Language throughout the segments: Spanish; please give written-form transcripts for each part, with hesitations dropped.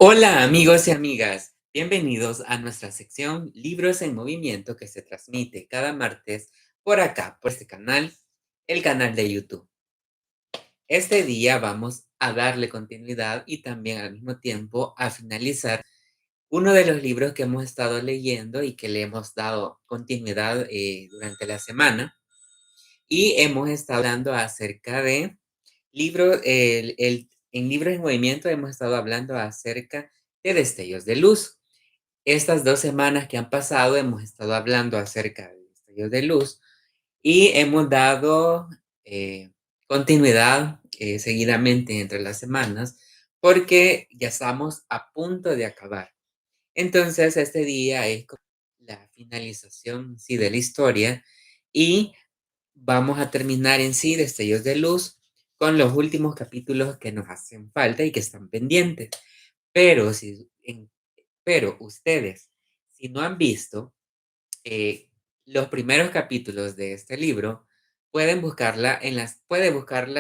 Hola amigos y amigas, bienvenidos a nuestra sección Libros en Movimiento que se transmite cada martes por acá, por este canal, el canal de YouTube. Este día vamos a darle continuidad y también al mismo tiempo a finalizar uno de los libros que hemos estado leyendo y que le hemos dado continuidad durante la semana. Y hemos estado hablando acerca de libros, en Libros en Movimiento hemos estado hablando acerca de destellos de luz. Estas 2 semanas que han pasado hemos estado hablando acerca de destellos de luz y hemos dado, continuidad, seguidamente entre las semanas, porque ya estamos a punto de acabar. Entonces, este día es como la finalización, sí, de la historia y vamos a terminar en sí Destellos de Luz con los últimos capítulos que nos hacen falta y que están pendientes. Pero pero ustedes, si no han visto eh, los primeros capítulos de este libro, pueden buscarlas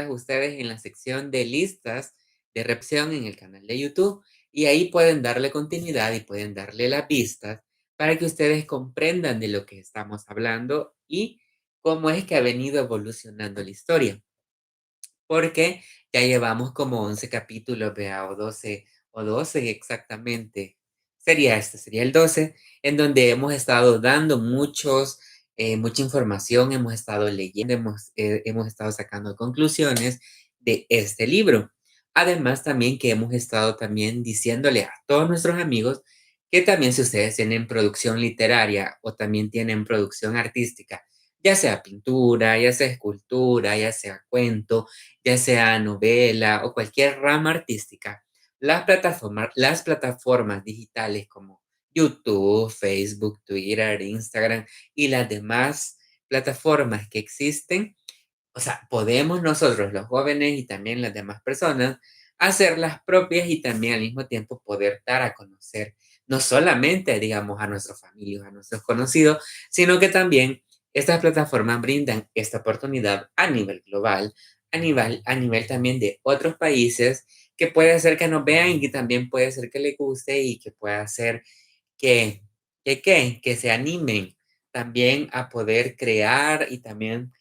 ustedes en la sección de listas de reproducción en el canal de YouTube y ahí pueden darle continuidad y pueden darle las vistas para que ustedes comprendan de lo que estamos hablando y cómo es que ha venido evolucionando la historia. Porque ya llevamos como 11 capítulos, vea, o doce exactamente. Sería el 12 en donde hemos estado dando mucha información, hemos estado leyendo, hemos estado sacando conclusiones de este libro. Además, también que hemos estado también diciéndole a todos nuestros amigos que también si ustedes tienen producción literaria o también tienen producción artística, ya sea pintura, ya sea escultura, ya sea cuento, ya sea novela o cualquier rama artística, las plataformas digitales como YouTube, Facebook, Twitter, Instagram y las demás plataformas que existen, o sea, podemos nosotros, los jóvenes y también las demás personas, hacer las propias y también al mismo tiempo poder dar a conocer, no solamente, digamos, a nuestros familiares, a nuestros conocidos, sino que también estas plataformas brindan esta oportunidad a nivel global, a nivel también de otros países, que puede ser que nos vean y que también puede ser que les guste y que pueda ser que, que se animen también a poder crear y también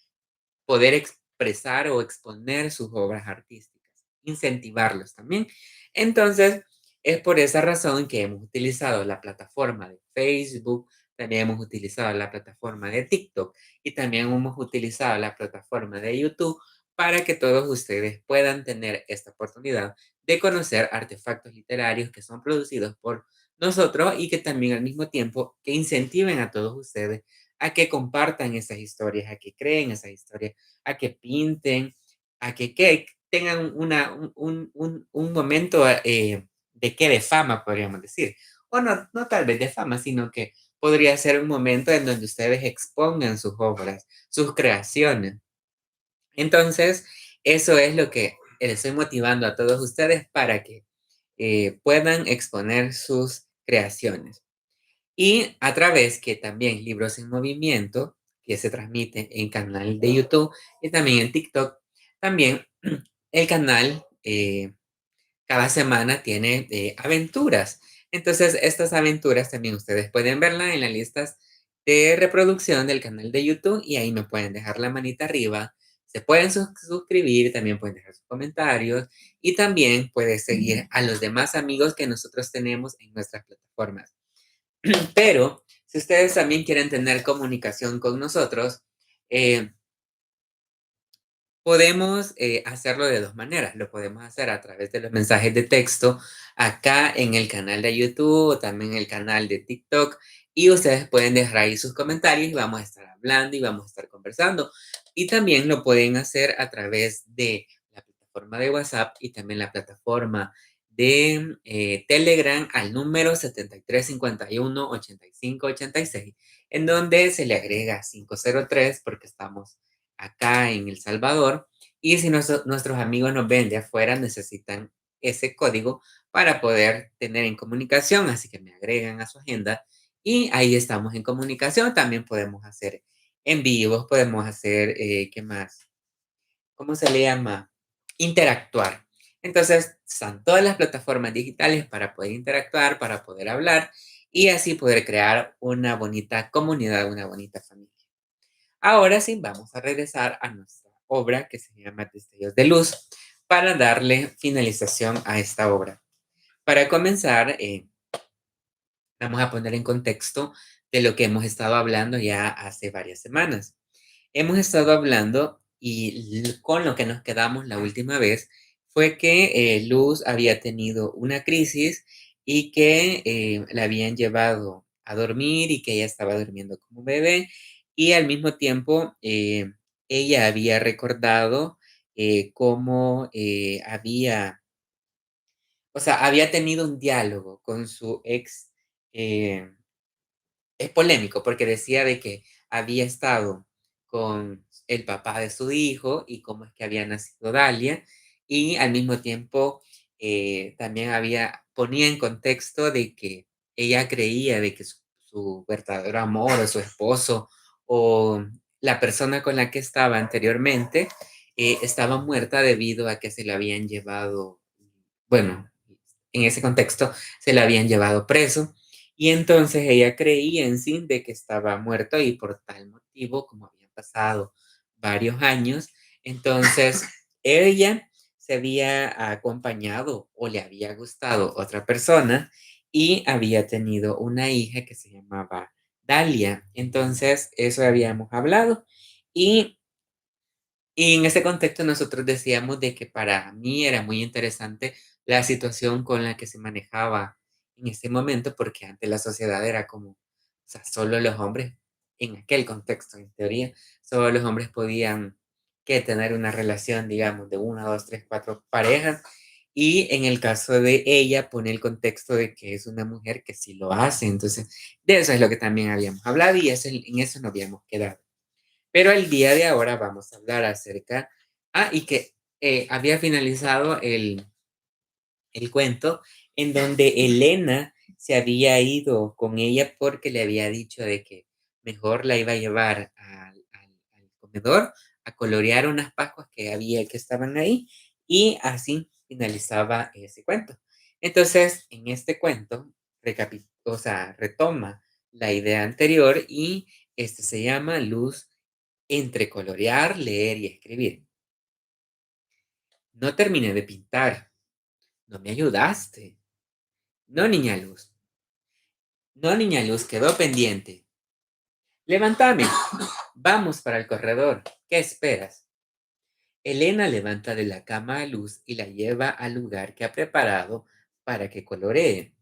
poder expresar o exponer sus obras artísticas, incentivarlos también. Entonces, es por esa razón que hemos utilizado la plataforma de Facebook, también hemos utilizado la plataforma de TikTok y también hemos utilizado la plataforma de YouTube para que todos ustedes puedan tener esta oportunidad de conocer artefactos literarios que son producidos por nosotros y que también al mismo tiempo que incentiven a todos ustedes a que compartan esas historias, a que creen esas historias, a que pinten, a que tengan un momento de fama, podríamos decir. O no, no tal vez de fama, sino que podría ser un momento en donde ustedes expongan sus obras, sus creaciones. Entonces, eso es lo que les estoy motivando a todos ustedes para que puedan exponer sus creaciones. Y a través que también Libros en Movimiento, que se transmite en canal de YouTube y también en TikTok, también el canal cada semana tiene aventuras. Entonces, estas aventuras también ustedes pueden verlas en las listas de reproducción del canal de YouTube y ahí me pueden dejar la manita arriba. Se pueden suscribir, también pueden dejar sus comentarios y también puedes seguir a los demás amigos que nosotros tenemos en nuestras plataformas. Pero si ustedes también quieren tener comunicación con nosotros, eh, podemos hacerlo de dos maneras. Lo podemos hacer a través de los mensajes de texto acá en el canal de YouTube o también en el canal de TikTok. Y ustedes pueden dejar ahí sus comentarios y vamos a estar hablando y vamos a estar conversando. Y también lo pueden hacer a través de la plataforma de WhatsApp y también la plataforma de Telegram al número 7351 8586, en donde se le agrega 503 porque estamos acá en El Salvador. Y si nuestros amigos nos ven de afuera, necesitan ese código para poder tener en comunicación, así que me agregan a su agenda y ahí estamos en comunicación. También podemos hacer en vivos, podemos hacer, ¿qué más? ¿Cómo se le llama? Interactuar. Entonces, están todas las plataformas digitales para poder interactuar, para poder hablar y así poder crear una bonita comunidad, una bonita familia. Ahora sí, vamos a regresar a nuestra obra que se llama Destellos de Luz para darle finalización a esta obra. Para comenzar, vamos a poner en contexto de lo que hemos estado hablando ya hace varias semanas. Hemos estado hablando y con lo que nos quedamos la última vez fue que Luz había tenido una crisis y que la habían llevado a dormir y que ella estaba durmiendo como bebé y al mismo tiempo ella había recordado cómo o sea, había tenido un diálogo con su ex. eh, es polémico porque decía de que había estado con el papá de su hijo y cómo es que había nacido Dalia, y al mismo tiempo también ponía en contexto de que ella creía de que su verdadero amor o su esposo o la persona con la que estaba anteriormente estaba muerta debido a que se la habían llevado, bueno, en ese contexto se la habían llevado preso y entonces ella creía en sí de que estaba muerto y por tal motivo, como habían pasado varios años, entonces ella se había acompañado o le había gustado otra persona y había tenido una hija que se llamaba Dalia. Entonces, eso habíamos hablado y en ese contexto nosotros decíamos de que para mí era muy interesante la situación con la que se manejaba en ese momento, porque antes la sociedad era como, o sea, solo los hombres, en aquel contexto, en teoría, solo los hombres podían que tener una relación, digamos, de una, dos, tres, cuatro parejas. Y en el caso de ella, pone el contexto de que es una mujer que sí lo hace. Entonces, de eso es lo que también habíamos hablado y en eso nos habíamos quedado. Pero el día de ahora vamos a hablar acerca, y que había finalizado el cuento en donde Elena se había ido con ella porque le había dicho de que mejor la iba a llevar al comedor a colorear unas pascuas que estaban ahí y así finalizaba ese cuento. Entonces, en este cuento, o sea, retoma la idea anterior y este se llama Luz entre colorear, leer y escribir. No terminé de pintar. No me ayudaste. No, niña Luz. No, niña Luz, quedó pendiente. Levántame. Vamos para el corredor. ¿Qué esperas? Elena levanta de la cama a Luz y la lleva al lugar que ha preparado para que coloree.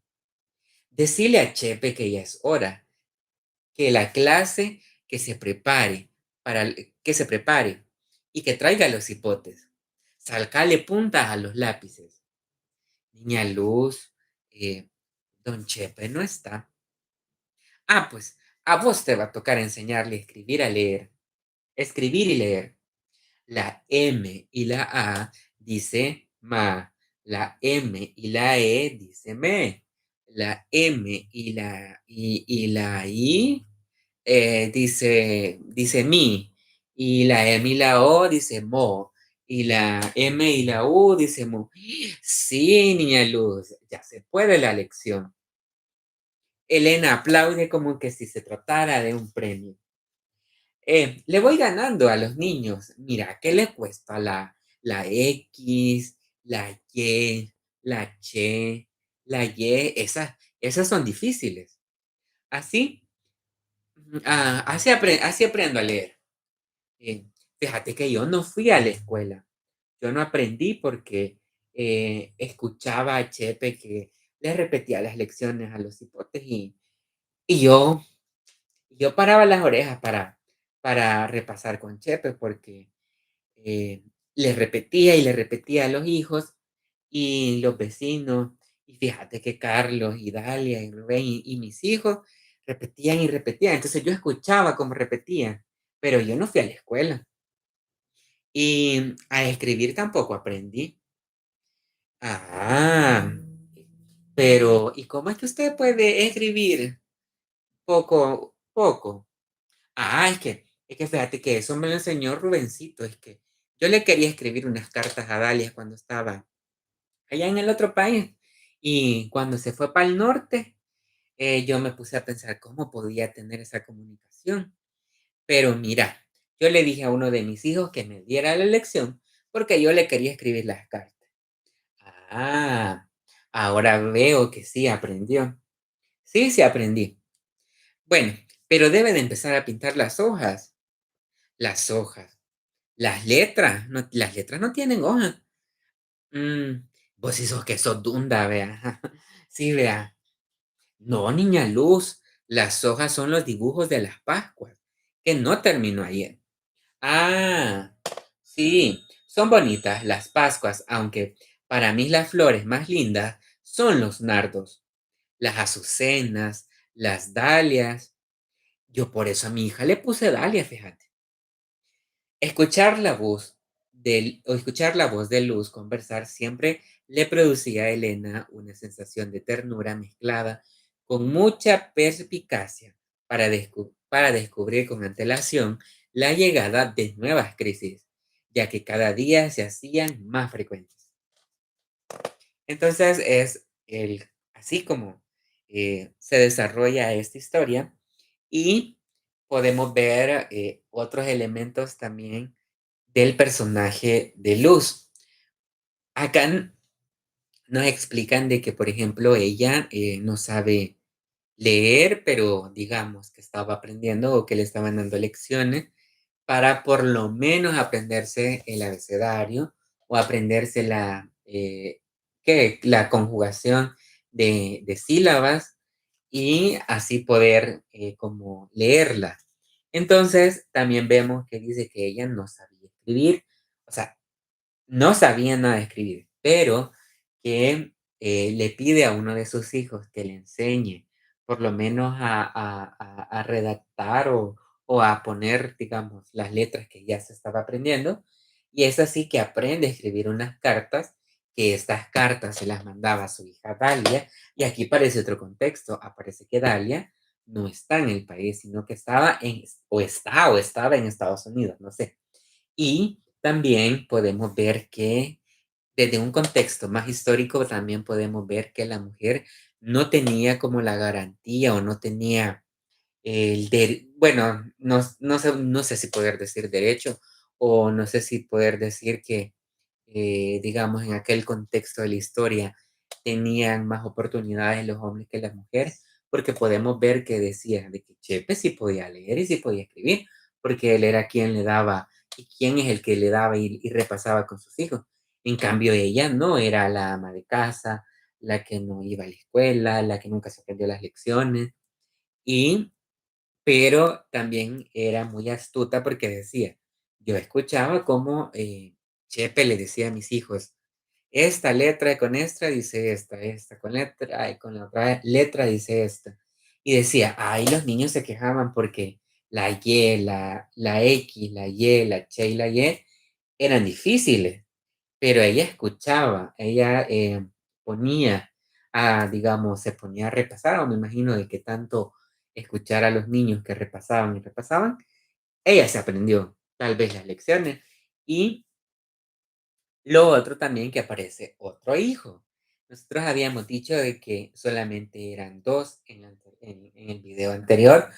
Decile a Chepe que ya es hora, que la clase que se prepare, que se prepare y que traiga los hipotes. Salcale puntas a los lápices. Niña Luz, eh, don Chepe no está. Ah, pues a vos te va a tocar enseñarle a escribir, a leer. Escribir y leer. La M y la A dice ma. La M y la E dice me. La M y la I dice mi. Y la M y la O dice mo. Y la M y la U dice mu. Sí, niña Luz, ya se puede la lección. Elena aplaude como que si se tratara de un premio. Le voy ganando a los niños. Mira, ¿qué le cuesta la X, la Y, la H, la Y? Esas son difíciles. Así, así aprendo a leer. Eh, Fíjate que yo no fui a la escuela. Yo no aprendí porque escuchaba a Chepe que le repetía las lecciones a los hipotes y yo paraba las orejas para repasar con Chepe porque eh, le repetía y le repetía a los hijos y los vecinos. Y fíjate que Carlos y Dalia y Rubén y mis hijos repetían y repetían. Entonces yo escuchaba cómo repetían, pero yo no fui a la escuela. Y a escribir tampoco aprendí. Ah, pero ¿y cómo es que usted puede escribir poco, poco? Es que fíjate que eso me lo enseñó Rubencito. Es que yo le quería escribir unas cartas a Dalia cuando estaba allá en el otro país. Y cuando se fue para el norte, yo me puse a pensar cómo podía tener esa comunicación. Pero mira, yo le dije a uno de mis hijos que me diera la lección porque yo le quería escribir las cartas. Ah, ahora veo que sí aprendió. Sí, sí aprendí. Bueno, pero debe de empezar a pintar las hojas. Las hojas. Las letras no tienen hojas. Mm, vos sí sos que sos dunda, vea. Sí, vea. No, niña Luz, las hojas son los dibujos de las Pascuas, que no terminó ayer. Ah, sí, son bonitas las Pascuas, aunque para mí las flores más lindas son los nardos, las azucenas, las dalias. Yo por eso a mi hija le puse dalia, fíjate. Escuchar la voz de Luz conversar siempre le producía a Elena una sensación de ternura mezclada con mucha perspicacia para descubrir con antelación la llegada de nuevas crisis, ya que cada día se hacían más frecuentes. Entonces así como se desarrolla esta historia y podemos ver otros elementos también del personaje de Luz. Acá nos explican de que, por ejemplo, ella no sabe leer, pero digamos que estaba aprendiendo o que le estaban dando lecciones para por lo menos aprenderse el abecedario o aprenderse la conjugación de sílabas y así poder como leerla. Entonces, también vemos que dice que ella no sabía escribir, o sea, no sabía nada de escribir, pero que le pide a uno de sus hijos que le enseñe por lo menos a redactar o a poner, digamos, las letras que ya se estaba aprendiendo. Y es así que aprende a escribir unas cartas, que estas cartas se las mandaba a su hija Dalia. Y aquí parece otro contexto. Aparece que Dalia no está en el país, sino que o estaba en Estados Unidos, no sé. Y también podemos ver que desde un contexto más histórico, también podemos ver que la mujer no tenía como la garantía o no tenía bueno, no sé si poder decir derecho o no sé si poder decir que, digamos, en aquel contexto de la historia tenían más oportunidades los hombres que las mujeres, porque podemos ver que decía de que Chepe sí podía leer y sí podía escribir, porque él era quien le daba, y quién es el que le daba y repasaba con sus hijos. En cambio, ella no era la ama de casa, la que no iba a la escuela, la que nunca se aprendió las lecciones, y pero también era muy astuta porque decía, yo escuchaba cómo Chepe le decía a mis hijos, esta letra con esta dice esta con letra, y con la otra letra dice esta. Y decía, ahí los niños se quejaban porque la Y, la X, la Y, la Ch y la Y eran difíciles, pero ella escuchaba, ella ponía digamos, se ponía a repasar, o me imagino de que tanto escuchar a los niños que repasaban y repasaban, ella se aprendió tal vez las lecciones. Y lo otro también que aparece otro hijo. Nosotros habíamos dicho de que solamente eran dos en el video anterior,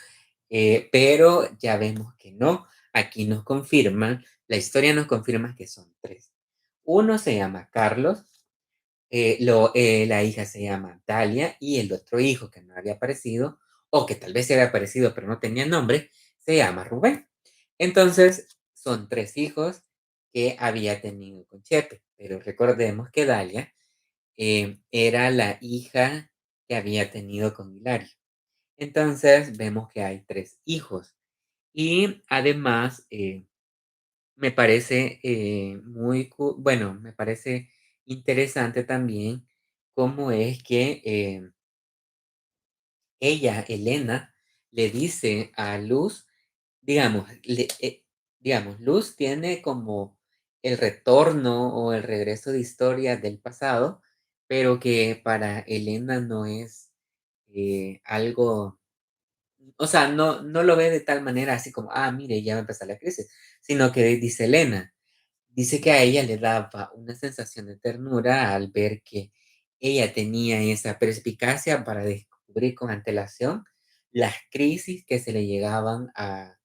pero ya vemos que no. Aquí nos confirman, la historia nos confirma que son tres. Uno se llama Carlos, la hija se llama Dalia y el otro hijo que no había aparecido, o que tal vez se había aparecido pero no tenía nombre, se llama Rubén. Entonces, son tres hijos que había tenido con Chepe, pero recordemos que Dalia era la hija que había tenido con Hilario. Entonces, vemos que hay tres hijos. Y además, me parece bueno, me parece interesante también cómo es que ella, Elena, le dice a Luz, digamos, digamos, Luz tiene como el retorno o el regreso de historia del pasado, pero que para Elena no es algo, o sea, no lo ve de tal manera así como, mire, ya va a empezar la crisis, sino que dice Elena. Dice que a ella le daba una sensación de ternura al ver que ella tenía esa perspicacia para descubrir con antelación las crisis que se le llegaban a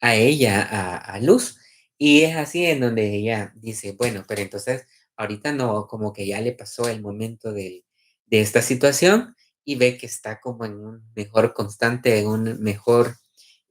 ella a luz. Y es así en donde ella dice, bueno, pero entonces ahorita no, como que ya le pasó el momento de esta situación y ve que está como en un mejor constante, en un mejor,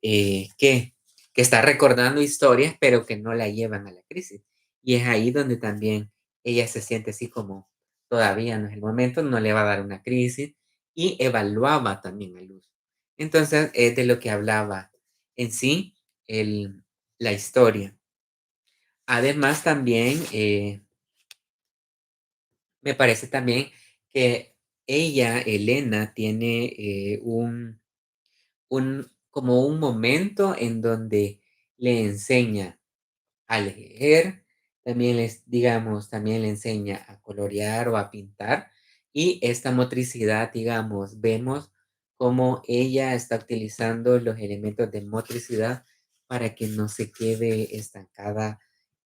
¿qué? Que está recordando historias, pero que no la llevan a la crisis. Y es ahí donde también ella se siente así como todavía no es el momento, no le va a dar una crisis y evaluaba también a Luz. Entonces, es de lo que hablaba en sí el, la historia. Además, también me parece también que ella, Elena, tiene como un momento en donde le enseña a leer, también les, digamos, también le enseña a colorear o a pintar. Y esta motricidad, digamos, vemos cómo ella está utilizando los elementos de motricidad para que no se quede estancada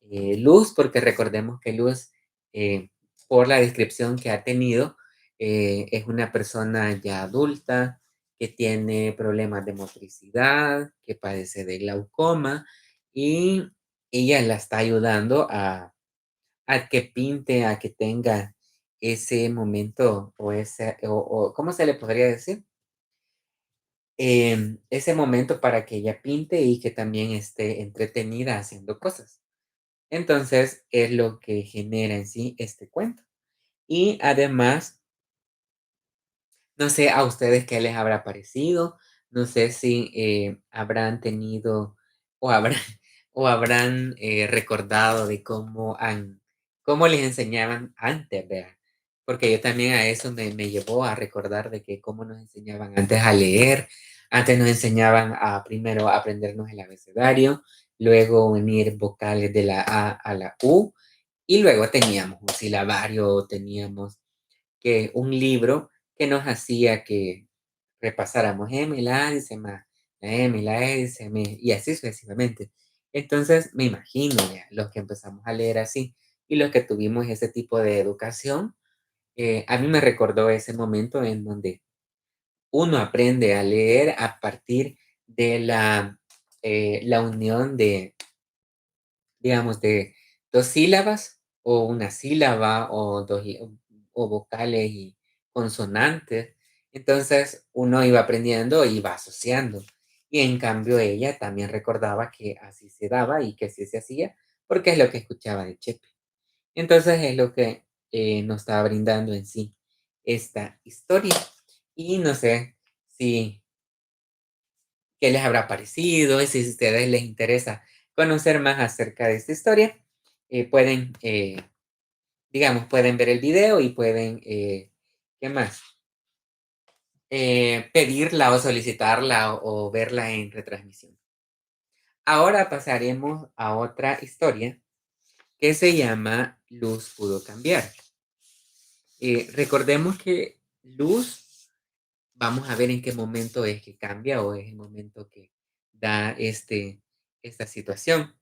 Luz, porque recordemos que Luz, eh, por la descripción que ha tenido, es una persona ya adulta que tiene problemas de motricidad, que padece de glaucoma y ella la está ayudando a que pinte, a que tenga ese momento o ese, o ¿cómo se le podría decir? Ese momento para que ella pinte y que también esté entretenida haciendo cosas. Entonces, es lo que genera en sí este cuento. Y además, no sé a ustedes qué les habrá parecido, no sé si, habrán tenido o habrán o habrán, recordado de cómo les enseñaban antes, ¿verdad? Porque yo también a eso me llevó a recordar de que cómo nos enseñaban antes a leer. Antes nos enseñaban a primero a aprendernos el abecedario, luego unir vocales de la A a la U, y luego teníamos un silabario, teníamos que un libro que nos hacía que repasáramos M, la A dice más, la M, la E dice M, y así sucesivamente. Entonces, me imagino, ya, los que empezamos a leer así y los que tuvimos ese tipo de educación, a mí me recordó ese momento en donde uno aprende a leer a partir de la unión de, digamos, de 2 sílabas, o una sílaba, o 2 o vocales y consonantes. Entonces, uno iba aprendiendo, y iba asociando. Y en cambio, ella también recordaba que así se daba y que así se hacía, porque es lo que escuchaba de Chepe. Entonces, es lo que, nos estaba brindando en sí esta historia. Y no sé si qué les habrá parecido, y si a ustedes les interesa conocer más acerca de esta historia, pueden, digamos, pueden ver el video y pueden, ¿qué más? Pedirla o solicitarla o verla en retransmisión. Ahora pasaremos a otra historia que se llama Luz pudo cambiar. Recordemos que Luz, vamos a ver en qué momento es que cambia o es el momento que da esta situación.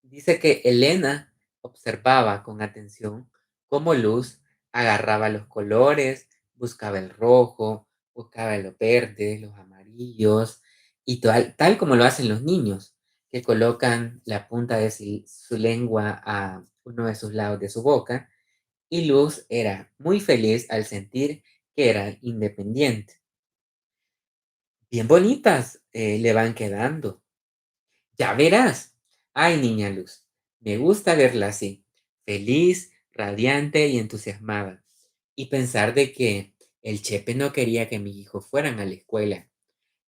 Dice que Elena observaba con atención cómo Luz agarraba los colores, buscaba el rojo, buscaba los verdes, los amarillos, y tal como lo hacen los niños, que colocan la punta de su lengua a uno de sus lados de su boca, y Luz era muy feliz al sentir que era independiente. Bien bonitas le van quedando. Ya verás. Ay, niña Luz, me gusta verla así, feliz, radiante y entusiasmada. Y pensar de que el Chepe no quería que mis hijos fueran a la escuela.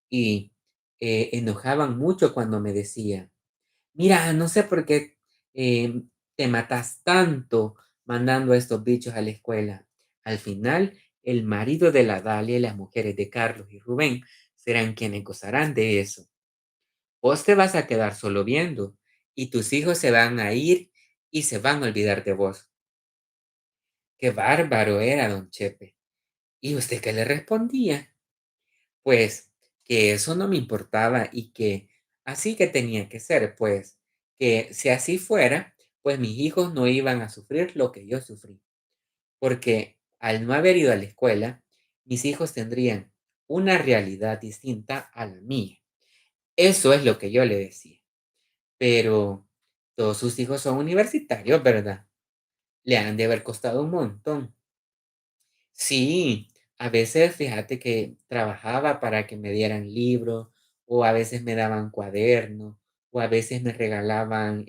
Y enojaban mucho cuando me decía, mira, no sé por qué te matas tanto mandando a estos bichos a la escuela. Al final, el marido de la Dalia y las mujeres de Carlos y Rubén serán quienes gozarán de eso. Vos te vas a quedar solo viendo y tus hijos se van a ir y se van a olvidar de vos. Qué bárbaro era don Chepe. ¿Y usted qué le respondía? Pues que eso no me importaba y que así que tenía que ser, pues que si así fuera, pues mis hijos no iban a sufrir lo que yo sufrí, porque al no haber ido a la escuela, mis hijos tendrían una realidad distinta a la mía. Eso es lo que yo le decía. Pero todos sus hijos son universitarios, ¿verdad? Le han de haber costado un montón. Sí, a veces fíjate que trabajaba para que me dieran libros, o a veces me daban cuadernos, o a veces me regalaban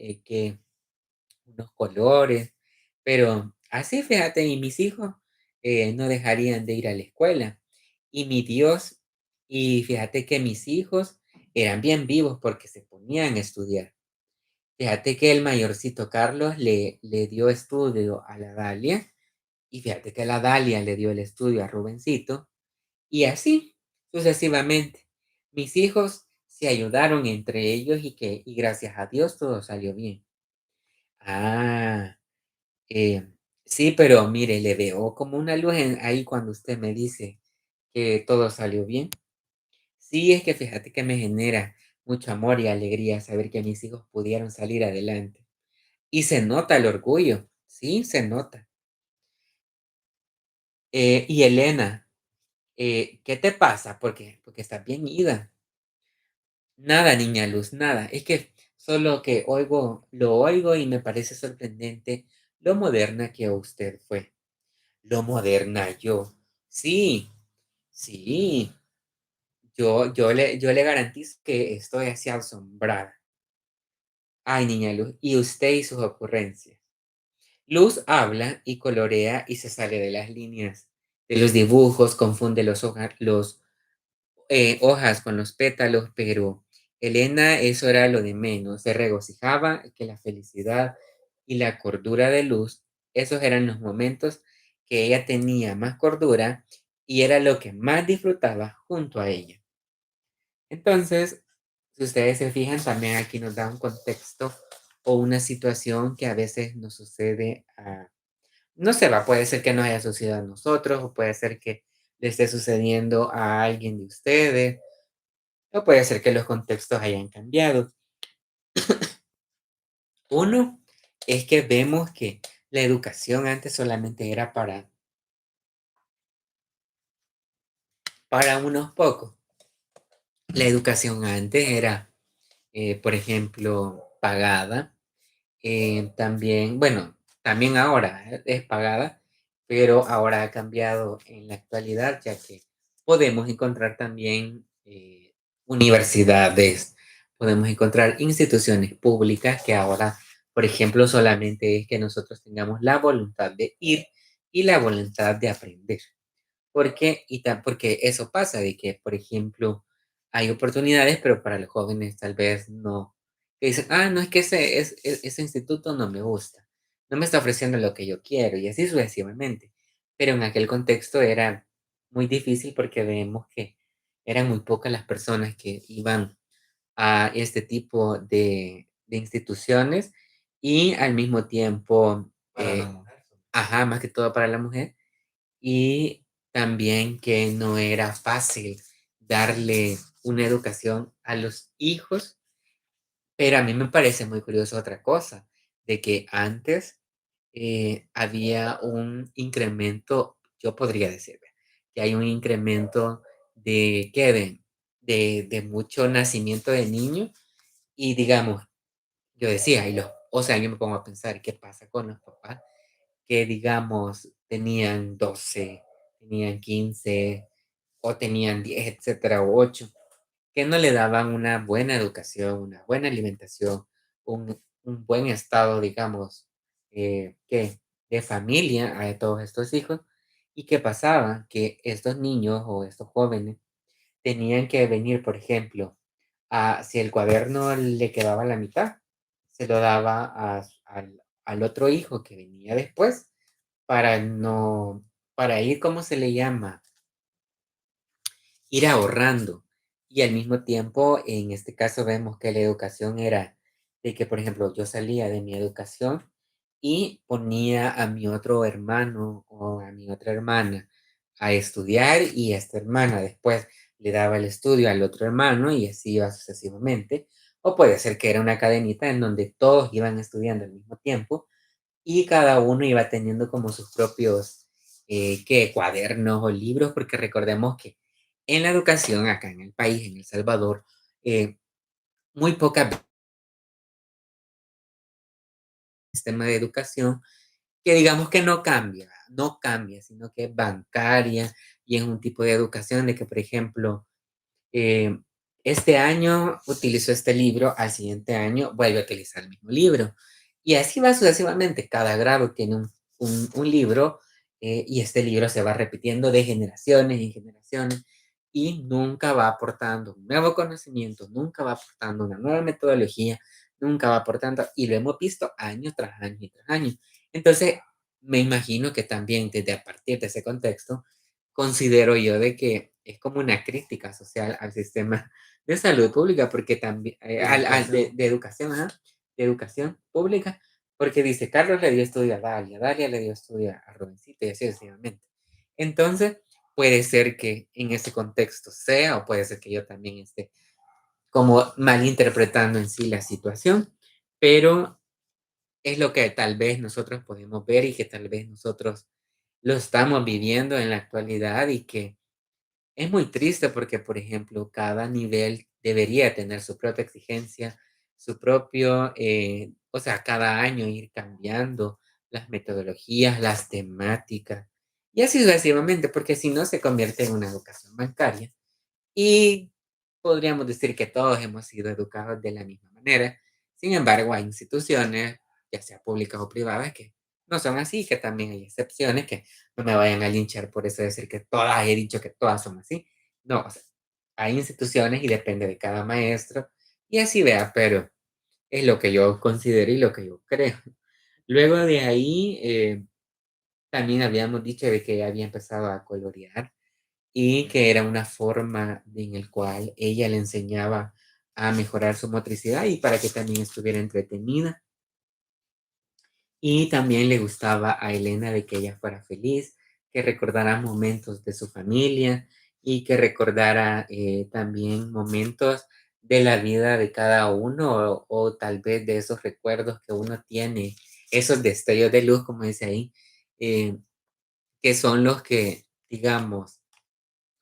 unos colores, pero así fíjate, y mis hijos no dejarían de ir a la escuela. Y mi Dios, y fíjate que mis hijos eran bien vivos porque se ponían a estudiar. Fíjate que el mayorcito Carlos le dio estudio a la Dalia, y fíjate que la Dalia le dio el estudio a Rubencito, y así sucesivamente. Mis hijos se ayudaron entre ellos y gracias a Dios todo salió bien. Ah, eh, sí, pero mire, le veo como una luz ahí cuando usted me dice que todo salió bien. Sí, es que fíjate que me genera mucho amor y alegría saber que mis hijos pudieron salir adelante. Y se nota el orgullo, sí, se nota. Y Elena, ¿qué te pasa? Porque estás bien ida. Nada, niña Luz, nada. Es que solo que lo oigo y me parece sorprendente lo moderna que usted fue. Lo moderna yo. Sí, sí. Yo le garantizo que estoy así asombrada. Ay, niña Luz, y usted y sus ocurrencias. Luz habla y colorea y se sale de las líneas, de los dibujos, confunde los hojas con los pétalos, pero Elena eso era lo de menos. Se regocijaba que la felicidad y la cordura de Luz, esos eran los momentos que ella tenía más cordura y era lo que más disfrutaba junto a ella. Entonces, si ustedes se fijan, también aquí nos da un contexto o una situación que a veces nos sucede no sé, puede ser que nos haya sucedido a nosotros, o puede ser que le esté sucediendo a alguien de ustedes, o puede ser que los contextos hayan cambiado. Uno es que vemos que la educación antes solamente era para unos pocos. La educación antes era, por ejemplo, pagada. También, bueno, también ahora es pagada, pero ahora ha cambiado en la actualidad, ya que podemos encontrar también universidades, podemos encontrar instituciones públicas que ahora, por ejemplo, solamente es que nosotros tengamos la voluntad de ir y la voluntad de aprender. Porque eso pasa, de que, por ejemplo, hay oportunidades, pero para los jóvenes tal vez no. Que dicen, no, es que ese instituto no me gusta, no me está ofreciendo lo que yo quiero, y así sucesivamente. Pero en aquel contexto era muy difícil porque vemos que eran muy pocas las personas que iban a este tipo de instituciones y al mismo tiempo, Para la mujer. ajá, más que todo para la mujer y también que no era fácil darle una educación a los hijos, pero a mí me parece muy curioso otra cosa, de que antes había un incremento, yo podría decir, que hay un incremento de, ¿qué? De mucho nacimiento de niños y digamos, yo decía, o sea, yo me pongo a pensar, ¿qué pasa con los papás que, digamos, tenían 12 tenían 15 o tenían 10 etcétera, o 8 que no le daban una buena educación, una buena alimentación, un buen estado, digamos, de familia a todos estos hijos? ¿Y qué pasaba? Que estos niños o estos jóvenes tenían que venir, por ejemplo, si el cuaderno le quedaba a la mitad, se lo daba al otro hijo que venía después para no, para ir, ¿cómo se le llama? Ir ahorrando. Y al mismo tiempo, en este caso vemos que la educación era de que, por ejemplo, yo salía de mi educación y ponía a mi otro hermano o a mi otra hermana a estudiar y esta hermana después le daba el estudio al otro hermano y así iba sucesivamente, o puede ser que era una cadenita en donde todos iban estudiando al mismo tiempo y cada uno iba teniendo como sus propios, ¿qué? Cuadernos o libros, porque recordemos que en la educación acá en el país, en El Salvador, muy pocas veces el sistema de educación que digamos que no cambia, sino que es bancaria y es un tipo de educación de que, por ejemplo, eh, este año utilizó este libro, al siguiente año vuelve a utilizar el mismo libro. Y así va sucesivamente. Cada grado tiene un libro y este libro se va repitiendo de generaciones en generaciones y nunca va aportando un nuevo conocimiento, nunca va aportando una nueva metodología, nunca va aportando, y lo hemos visto año tras año y tras año. Entonces, me imagino que también desde a partir de ese contexto, considero yo de que es como una crítica social al sistema de salud pública, porque también, de educación, ajá, de educación pública, porque dice, Carlos le dio estudio a Dalia le dio estudio a Robencito y así sucesivamente. Entonces, puede ser que en ese contexto sea, o puede ser que yo también esté como malinterpretando en sí la situación, pero es lo que tal vez nosotros podemos ver y que tal vez nosotros lo estamos viviendo en la actualidad y que es muy triste porque, por ejemplo, cada nivel debería tener su propia exigencia, su propio, o sea, cada año ir cambiando las metodologías, las temáticas, y así sucesivamente, porque si no se convierte en una educación bancaria. Y podríamos decir que todos hemos sido educados de la misma manera. Sin embargo, hay instituciones, ya sea públicas o privadas, que no son así, que también hay excepciones, que no me vayan a linchar por eso decir que todas, he dicho que todas son así. No, o sea, hay instituciones y depende de cada maestro, y así vea, pero es lo que yo considero y lo que yo creo. Luego de ahí, también habíamos dicho de que había empezado a colorear y que era una forma en el cual ella le enseñaba a mejorar su motricidad y para que también estuviera entretenida. Y también le gustaba a Elena de que ella fuera feliz, que recordara momentos de su familia y que recordara también momentos de la vida de cada uno o tal vez de esos recuerdos que uno tiene, esos destellos de luz, como dice ahí, eh, que son los que, digamos,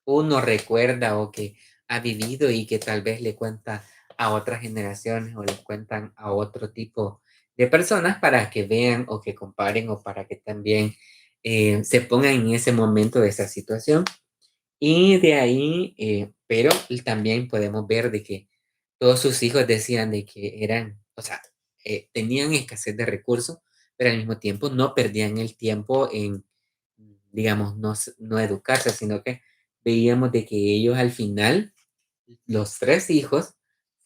uno recuerda o que ha vivido y que tal vez le cuenta a otras generaciones o le cuentan a otro tipo de personas para que vean o que comparen o para que también se pongan en ese momento de esa situación. Y de ahí, pero también podemos ver de que todos sus hijos decían de que eran, o sea, tenían escasez de recursos, pero al mismo tiempo no perdían el tiempo en, digamos, no educarse, sino que veíamos de que ellos al final, los tres hijos,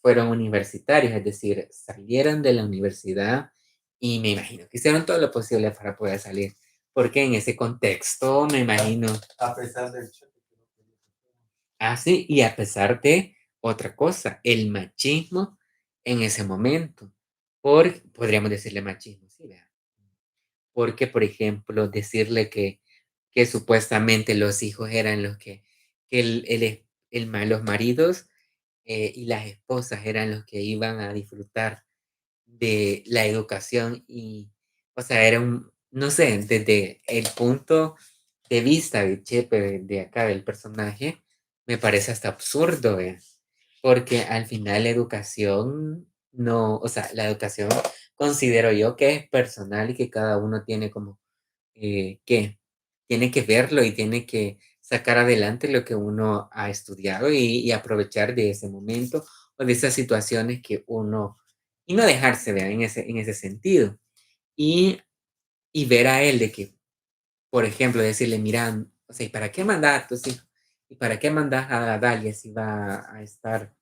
fueron universitarios, es decir, salieron de la universidad y me imagino que hicieron todo lo posible para poder salir, porque en ese contexto, me imagino, A pesar del choque que no quería así, y a pesar de otra cosa, el machismo en ese momento, podríamos decirle machismo, sí, vea, porque, por ejemplo, decirle que supuestamente los hijos eran los que los maridos y las esposas eran los que iban a disfrutar de la educación y, o sea, era un, no sé, desde el punto de vista de Chepe, de acá del personaje, me parece hasta absurdo, porque al final la educación no, o sea, la educación considero yo que es personal y que cada uno tiene como que tiene que verlo y tiene que sacar adelante lo que uno ha estudiado y aprovechar de ese momento o de esas situaciones que uno, y no dejarse ver en ese sentido. Y, y ver a él de que, por ejemplo, decirle, mira, o sea, ¿y para qué mandas a tus hijos? ¿Y para qué mandas a Dalia si va a estar